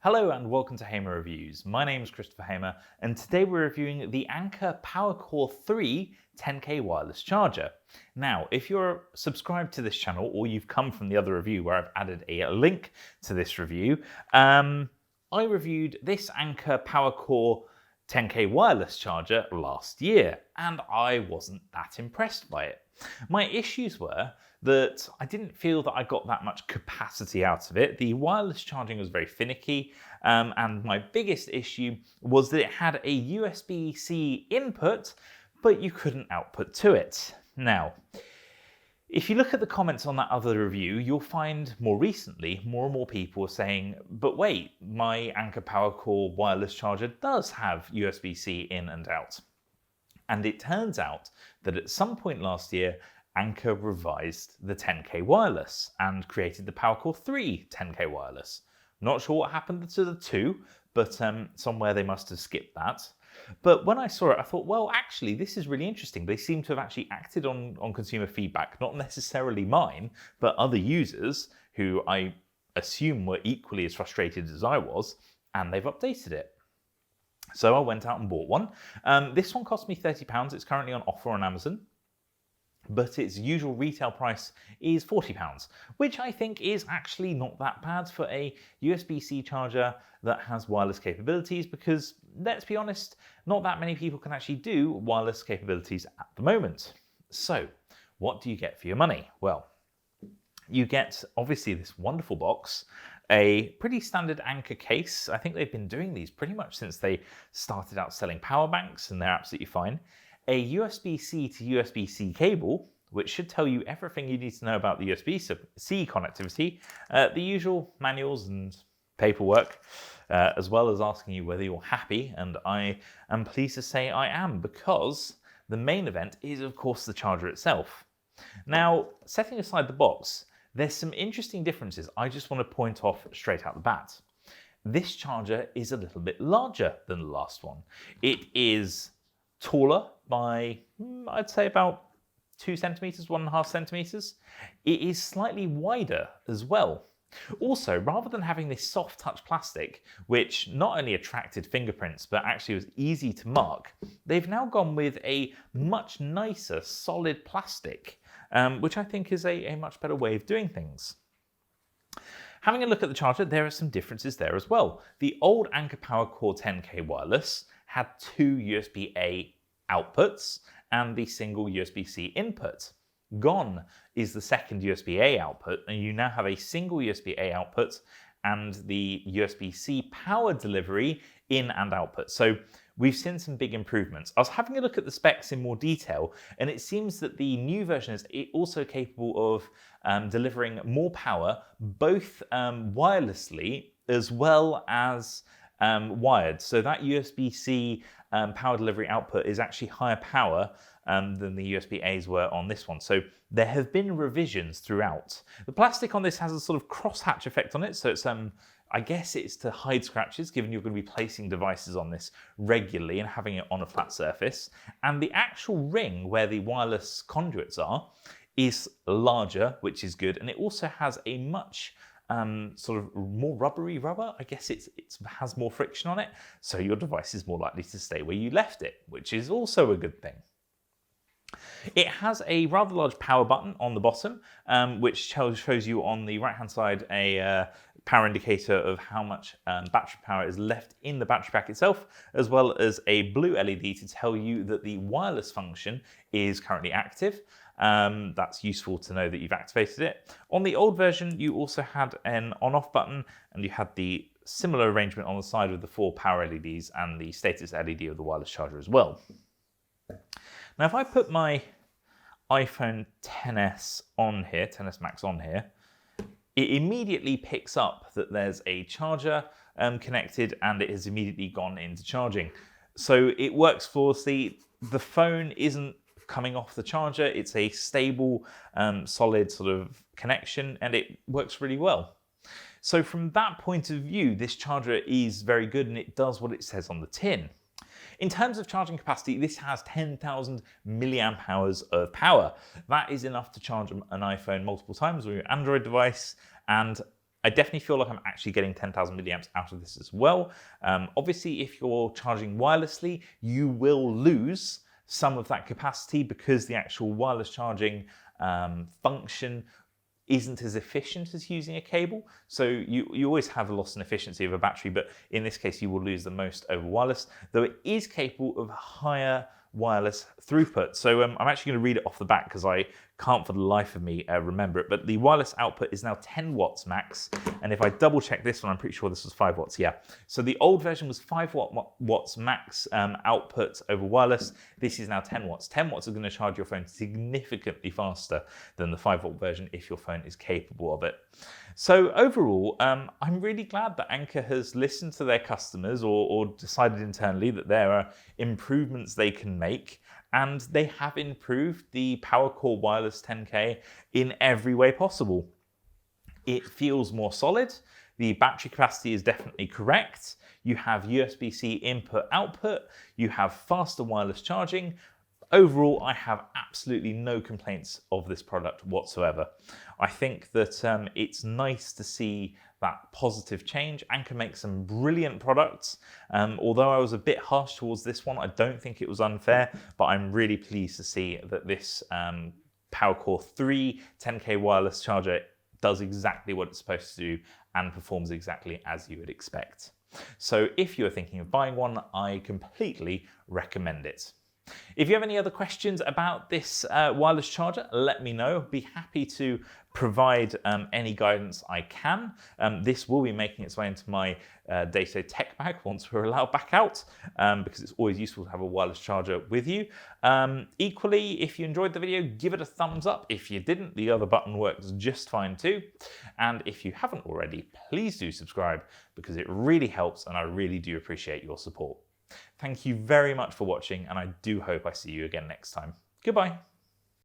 Hello and welcome to Hamer Reviews. My name is Christopher Hamer and today we're reviewing the Anker PowerCore 3 10K wireless charger. Now, if you're subscribed to this channel or you've come from the other review where I've added a link to this review, I reviewed this Anker PowerCore 10K wireless charger last year and I wasn't that impressed by it. My issues were that I didn't feel that I got that much capacity out of it. The wireless charging was very finicky, and my biggest issue was that it had a USB-C input, but you couldn't output to it. Now, if you look at the comments on that other review, you'll find more recently, more and more people are saying, but wait, my Anker PowerCore wireless charger does have USB-C in and out. And it turns out that at some point last year, Anker revised the 10K wireless and created the PowerCore 3 10K wireless. Not sure what happened to the two, but somewhere they must have skipped that. But when I saw it, I thought, well, actually, this is really interesting. They seem to have actually acted on consumer feedback, not necessarily mine, but other users who I assume were equally as frustrated as I was, and they've updated it. So I went out and bought one. This one cost me £30. It's currently on offer on Amazon, but its usual retail price is £40, which I think is actually not that bad for a USB-C charger that has wireless capabilities because, let's be honest, not that many people can actually do wireless capabilities at the moment. So what do you get for your money? Well, you get obviously this wonderful box, a pretty standard Anker case. I think they've been doing these pretty much since they started out selling power banks, and they're absolutely fine. A USB-C to USB-C cable, which should tell you everything you need to know about the USB-C connectivity, the usual manuals and paperwork, as well as asking you whether you're happy, and I am pleased to say I am, because the main event is of course the charger itself. Now, setting aside the box, there's some interesting differences I just want to point off straight out the bat. This charger is a little bit larger than the last one. It is taller by, I'd say about 2 centimeters, 1.5 centimeters. It is slightly wider as well. Also, rather than having this soft touch plastic, which not only attracted fingerprints, but actually was easy to mark, they've now gone with a much nicer solid plastic, which I think is a much better way of doing things. Having a look at the charger, there are some differences there as well. The old Anker PowerCore 10K wireless had 2 USB-A outputs and the single USB-C input. Gone is the second USB-A output, and you now have a single USB-A output and the USB-C power delivery in and output. So we've seen some big improvements. I was having a look at the specs in more detail, and it seems that the new version is also capable of delivering more power, both wirelessly as well as wired. So that USB-C power delivery output is actually higher power than the USB-As were on this one. So there have been revisions throughout. The plastic on this has a sort of crosshatch effect on it. So it's, I guess it's to hide scratches, given you're going to be placing devices on this regularly and having it on a flat surface. And the actual ring where the wireless conduits are is larger, which is good. And it also has a much sort of more rubbery rubber. I guess it has more friction on it, so your device is more likely to stay where you left it, which is also a good thing. It has a rather large power button on the bottom, which shows you on the right hand side a power indicator of how much battery power is left in the battery pack itself, as well as a blue LED to tell you that the wireless function is currently active. That's useful to know that you've activated it. On the old version, you also had an on-off button, and you had the similar arrangement on the side with the 4 power LEDs and the status LED of the wireless charger as well. Now, if I put my iPhone XS on here, XS Max on here, it immediately picks up that there's a charger connected, and it has immediately gone into charging. So it works flawlessly. The phone isn't coming off the charger. It's a stable, solid sort of connection, and it works really well. So from that point of view, this charger is very good, and it does what it says on the tin. In terms of charging capacity, this has 10,000 milliamp hours of power. That is enough to charge an iPhone multiple times or your Android device, and I definitely feel like I'm actually getting 10,000 milliamps out of this as well. Obviously, if you're charging wirelessly, you will lose some of that capacity because the actual wireless charging function isn't as efficient as using a cable. So you always have a loss in efficiency of a battery, but in this case you will lose the most over wireless, though it is capable of higher wireless throughput. So I'm actually going to read it off the back because I can't for the life of me remember it, but the wireless output is now 10 watts max, and if I double check this one, I'm pretty sure this was 5 watts, yeah. So the old version was 5 watts max output over wireless. This is now 10 watts. 10 watts are going to charge your phone significantly faster than the 5 watt version if your phone is capable of it. So overall, I'm really glad that Anker has listened to their customers or decided internally that there are improvements they can make, and they have improved the PowerCore Wireless 10K in every way possible. It feels more solid. The battery capacity is definitely correct. You have USB-C input-output. You have faster wireless charging. Overall, I have absolutely no complaints of this product whatsoever. I think that it's nice to see that positive change. Anker makes some brilliant products. Although I was a bit harsh towards this one, I don't think it was unfair, but I'm really pleased to see that this PowerCore 3 10K wireless charger does exactly what it's supposed to do and performs exactly as you would expect. So if you're thinking of buying one, I completely recommend it. If you have any other questions about this wireless charger, let me know. Be happy to provide any guidance I can. This will be making its way into my day-to-day tech bag once we're allowed back out, because it's always useful to have a wireless charger with you. Equally, if you enjoyed the video, give it a thumbs up. If you didn't, the other button works just fine too. And if you haven't already, please do subscribe because it really helps and I really do appreciate your support. Thank you very much for watching, and I do hope I see you again next time. Goodbye.